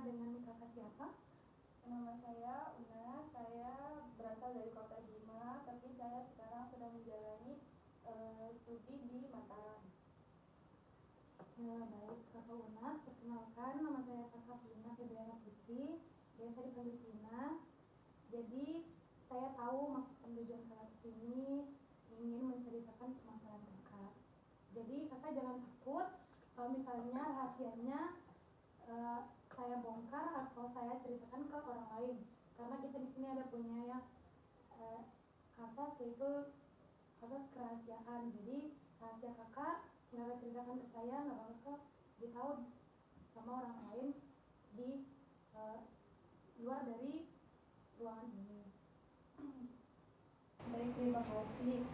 dengan kakak siapa? Nama saya Una, saya berasal dari kota Bima, tapi saya sekarang sedang menjalani studi di Mataram. Baik, kakak Una, perkenalkan nama saya kakak Vina Febriana Putri, biasa dipanggil Vina. Jadi saya tahu maksud dan tujuan kakak kesini ingin menceritakan permasalahan kakak. Jadi kakak jangan takut kalau misalnya rahasianya saya bongkar atau saya ceritakan ke orang lain, karena kita di sini ada punya yang kasus, yaitu kasus kerahasiaan. Jadi rahasia kakak nggak ceritakan ke saya, nggak bakal ditahu sama orang lain di luar dari ruangan ini. Baik, terima kasih.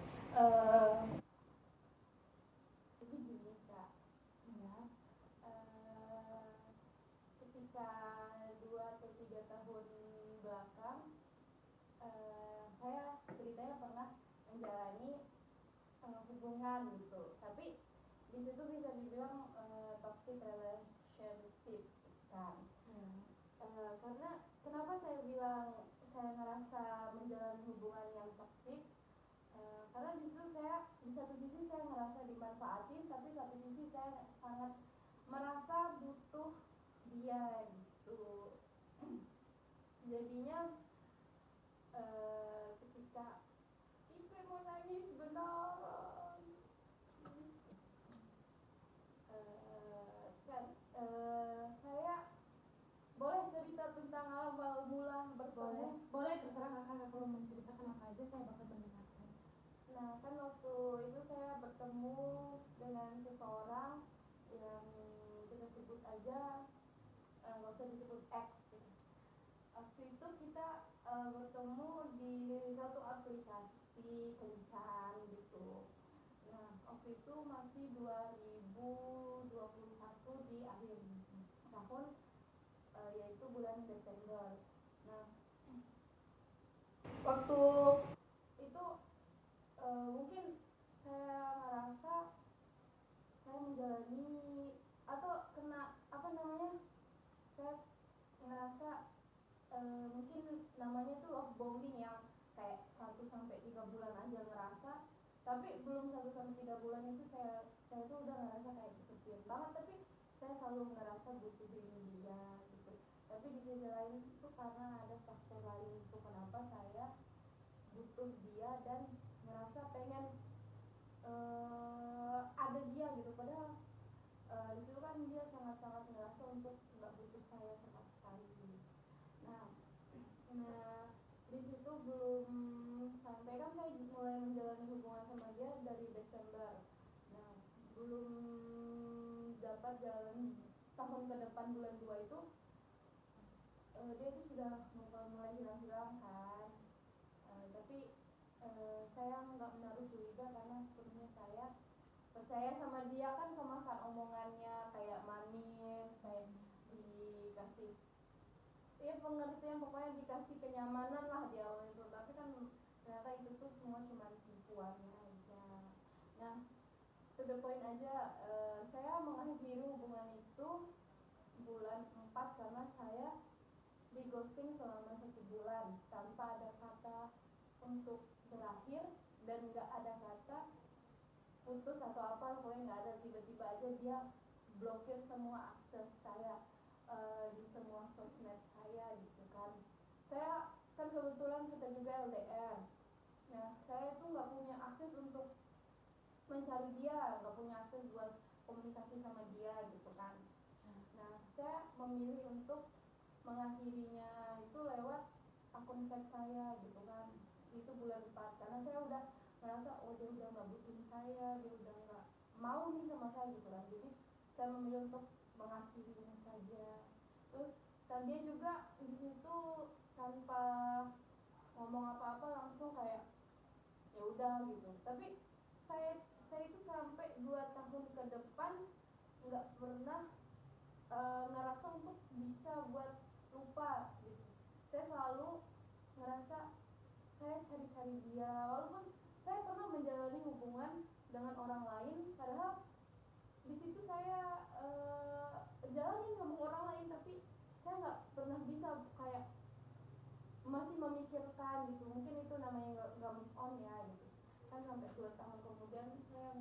Jadi gini Kak, Ya. ketika 2 atau 3 tahun belakang, saya ceritanya pernah menjalani hubungan gitu, tapi di situ bisa dibilang toxic relationship kan. Karena kenapa saya bilang saya ngerasa menjalani hubungan yang toxic, karena di situ saya di satu sisi saya ngerasa dimanfaatin, tapi satu sisi saya sangat merasa butuh dia gitu. Jadinya ketika itu mau nangis benar, kan saya boleh cerita tentang awal mula bertemu. Boleh terserah kakak, kalau mau menceritakan apa aja saya bakal mendengarkan. Nah, kan waktu itu saya bertemu dengan seseorang yang kita sebut aja, nggak usah disebut X gitu. Waktu itu kita bertemu di satu aplikasi kencan gitu. Nah, waktu itu masih 2021 di akhir tahun, yaitu bulan Desember. Nah, waktu itu mungkin saya ngerasa saya menjalani atau kena apa namanya, saya ngerasa mungkin namanya tuh love bombing, yang kayak 1 sampai 3 bulan aja ngerasa, tapi belum 1 sampai 3 bulan itu saya tuh udah ngerasa kayak kesepian banget, tapi saya selalu ngerasa butuh diri dia gitu. Tapi di sisi lain itu karena ada faktor lain itu kenapa saya butuh dia dan ngerasa pengen ada dia gitu, padahal di situ kan dia sangat-sangat ngerasa untuk nggak butuh saya sama sekali. Nah, di situ belum sampai, kan saya mulai menjalani hubungan sama dia dari Desember. Nah, belum dapat jalan tahun ke depan bulan 2 itu dia tuh sudah mulai hilang-hilang kan. Tapi saya nggak menaruh curiga karena sebenarnya saya percaya sama dia, kan kemakan omongannya kayak manis, kayak dikasih ya pengertian, pokoknya dikasih kenyamanan lah di awal itu, tapi kan ternyata itu tuh semua cuma tipuannya aja. Nah, to the point aja, saya mengakhiri hubungan itu bulan 4 karena saya di ghosting selama 1 bulan tanpa ada kata untuk berakhir, dan nggak ada kata putus atau apa, pokoknya nggak ada. Tiba-tiba aja dia blokir semua akses saya di semua sosmed saya gitu kan. Saya kan kebetulan kita juga LDR. Nah, saya tuh nggak punya akses untuk mencari dia, nggak punya akses buat komunikasi sama dia gitu kan. Nah, saya memilih untuk mengakhirinya itu lewat akun chat saya gitu kan. Itu bulan 4 karena saya udah merasa oh dia udah nggak butuhin saya, dia udah nggak mau nih sama saya gitu kan. Jadi saya memilih untuk mengakhirinya saja. Terus dan dia juga di situ tanpa ngomong apa-apa langsung kayak ya udah gitu. Tapi saya itu sampai 2 tahun ke depan nggak pernah ngerasa untuk bisa buat lupa gitu. Saya selalu ngerasa saya cari-cari dia, walaupun saya pernah menjalani hubungan dengan orang lain, padahal di situ saya jalanin sama orang lain, tapi saya masih memikirkan gitu, mungkin itu namanya nggak move on ya gitu kan. Sampai 2 tahun kemudian saya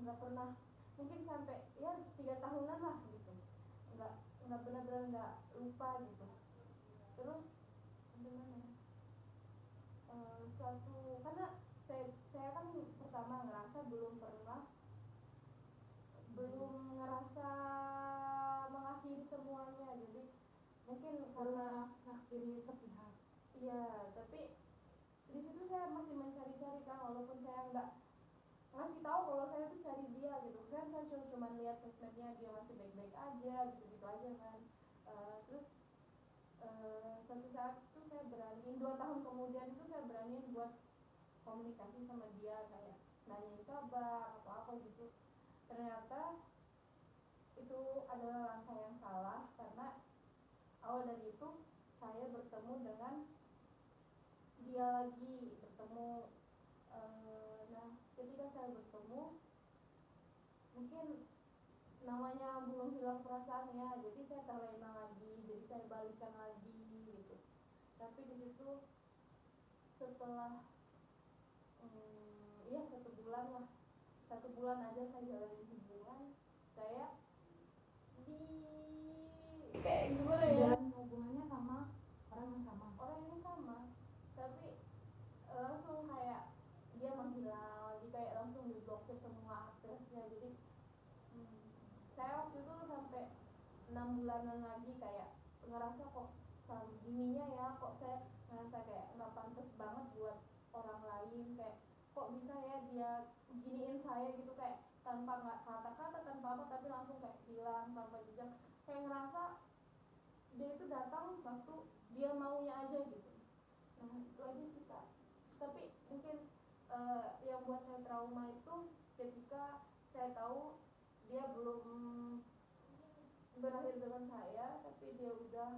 nggak pernah, mungkin sampai ya 3 tahunan lah gitu, nggak benar-benar nggak lupa gitu. Terus gimana ya, suatu karena saya kan pertama ngerasa belum ngerasa mengakhiri semuanya, jadi mungkin karena mengakhiri sepihak. iya, tapi di situ saya masih mencari-cari kan, walaupun saya nggak ngasih tahu kalau saya tuh cari dia gitu kan. Saya cuma lihat sosmednya dia masih baik-baik aja gitu aja kan. Terus suatu saat tuh saya beraniin, 2 tahun kemudian itu saya beraniin buat komunikasi sama dia, kayak nanyain kabar atau apa gitu. Ternyata itu adalah langkah yang salah, karena awal dari itu saya bertemu dengan dia lagi, nah ketika saya bertemu, mungkin namanya belum hilang perasaan ya, jadi saya terlena lagi, jadi saya balikan lagi gitu. Tapi di situ setelah ya 1 bulan lah, 1 bulan aja saya jalanin hubungan, saya di kayak gimana ya, Dan hubungannya sama orang yang sama, tapi langsung kayak dia menghilang lagi, kayak langsung diblokir semua aksesnya. Jadi saya waktu itu sampai 6 bulanan lagi kayak ngerasa kok gininya ya, kok saya ngerasa kayak nggak pantas banget buat orang lain, kayak kok bisa ya dia giniin saya gitu, kayak tanpa nggak kata-kata, tanpa apa, tapi langsung kayak hilang tanpa jejak. Kayak ngerasa dia itu datang waktu dia maunya aja gitu. Nah itu aja sih Kak. Tapi mungkin yang buat saya trauma itu ketika saya tahu dia belum berakhir dengan saya, tapi dia udah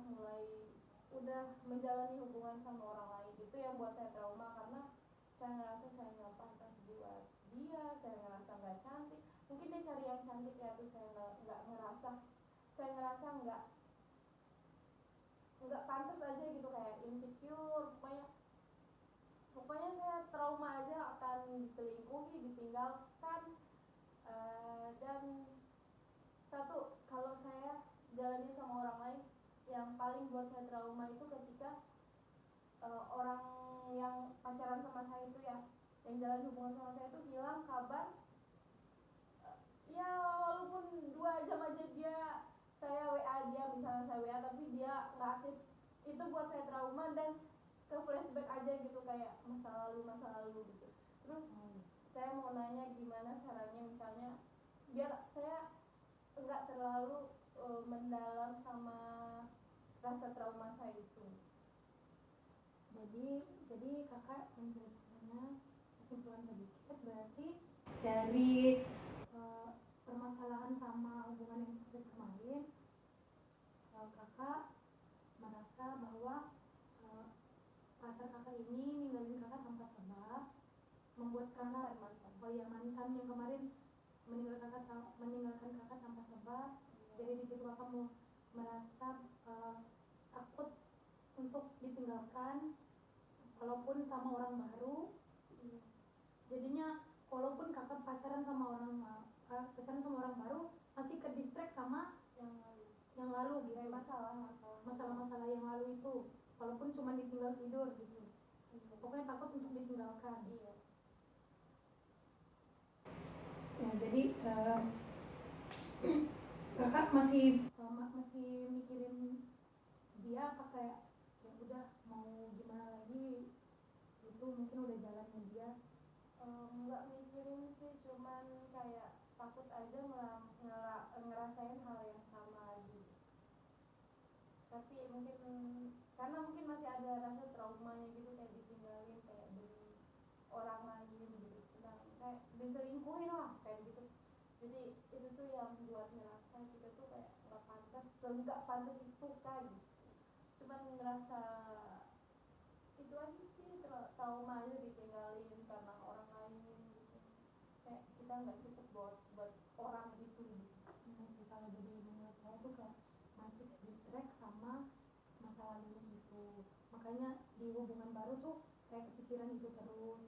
menjalani hubungan sama orang lain. Itu yang buat saya trauma, karena saya ngerasa saya nggak pantas buat dia, saya ngerasa nggak cantik. Mungkin dia cari yang cantik ya, tuh saya nggak ngerasa, saya ngerasa nggak pantas aja gitu, kayak insecure. Pokoknya saya trauma aja akan diselingkuhi, ditinggalkan. Dan satu, kalau saya jalani sama orang lain, yang paling buat saya trauma itu ketika orang yang pacaran sama saya itu ya, yang jalan hubungan sama saya itu hilang kabar. Ya walaupun 2 jam aja saya WA dia, misalnya saya WA tapi dia nggak aktif, itu buat saya trauma dan ke flashback aja gitu, kayak masa lalu gitu. Terus saya mau nanya gimana caranya misalnya biar saya nggak terlalu mendalam sama rasa trauma saya itu. Jadi kakak menceritakannya, kesimpulan sedikit berarti dari permasalahan sama hubungan yang kemarin, kakak merasa bahwa pacar kakak ini ninggalin kakak tanpa sebab, membuat kakak mantan yang kemarin meninggalkan kakak tanpa sebab. Jadi di situ kakak merasa takut untuk ditinggalkan walaupun sama orang baru. Jadinya walaupun kakak pacaran sama orang baru, masih ke distract sama yang lalu gitu, masalah-masalah yang lalu itu, walaupun cuma ditinggal tidur gitu. Pokoknya takut untuk ditinggalkan. Ya, jadi kakak masih mikirin dia apa kayak ya udah mau gimana lagi, itu mungkin udah jalannya dia. Nggak mikirin sih, cuman kayak takut aja ngerasain hal yang sama lagi. Tapi mungkin karena mungkin masih ada rasa traumanya gitu, kayak ditinggalin kayak dari orang lain gitu, kayak diselingkuhin lah kayak gitu. Jadi itu tuh yang buat ngerasa kita tuh kayak nggak pantas itu kan gitu. Cuman ngerasa itu aja sih, trauma aja ditinggalin karena orang lain gitu, kayak kita nggak cukup buat orang gitu. Kalau jadi menurut saya tuh kayak masih distract sama masa lalu itu. makanya di hubungan baru tuh kayak kepikiran itu terus,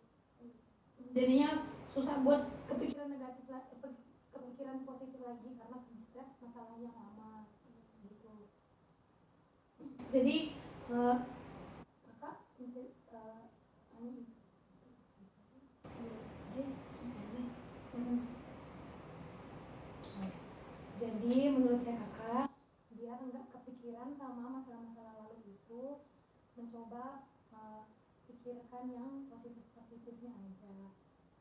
jadinya susah buat kepikiran. kepikiran negatif lagi, kepikiran positif lagi karena kejadian masalah yang lama gitu. Jadi Kakak jadi menurut saya kakak biar nggak kepikiran sama masalah-masalah lalu itu, mencoba pikirkan yang positif-positifnya aja.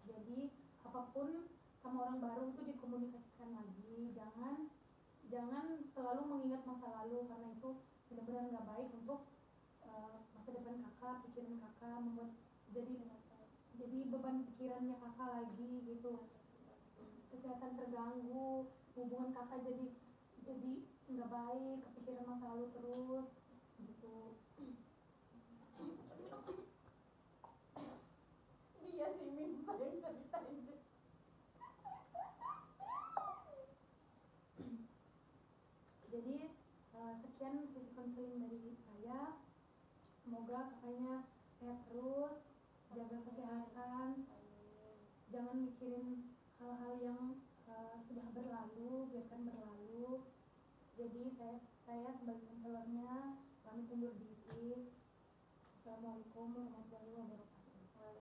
Jadi apapun sama orang baru itu dikomunikasikan lagi, jangan selalu mengingat masa lalu karena itu benar-benar nggak baik untuk masa depan kakak, pikiran kakak, membuat jadi beban pikirannya kakak lagi gitu, kesehatan terganggu, hubungan kakak jadi nggak baik, kepikiran masa lalu terus gitu. Dia sih minta yang ceritain. Jadi sekian sesi konseling dari saya, semoga kakaknya sehat terus, jaga kesehatan, jangan mikirin hal-hal yang sudah berlalu, biarkan berlalu. Jadi saya sebagai konselornya pamit undur diri. Assalamualaikum warahmatullahi wabarakatuh.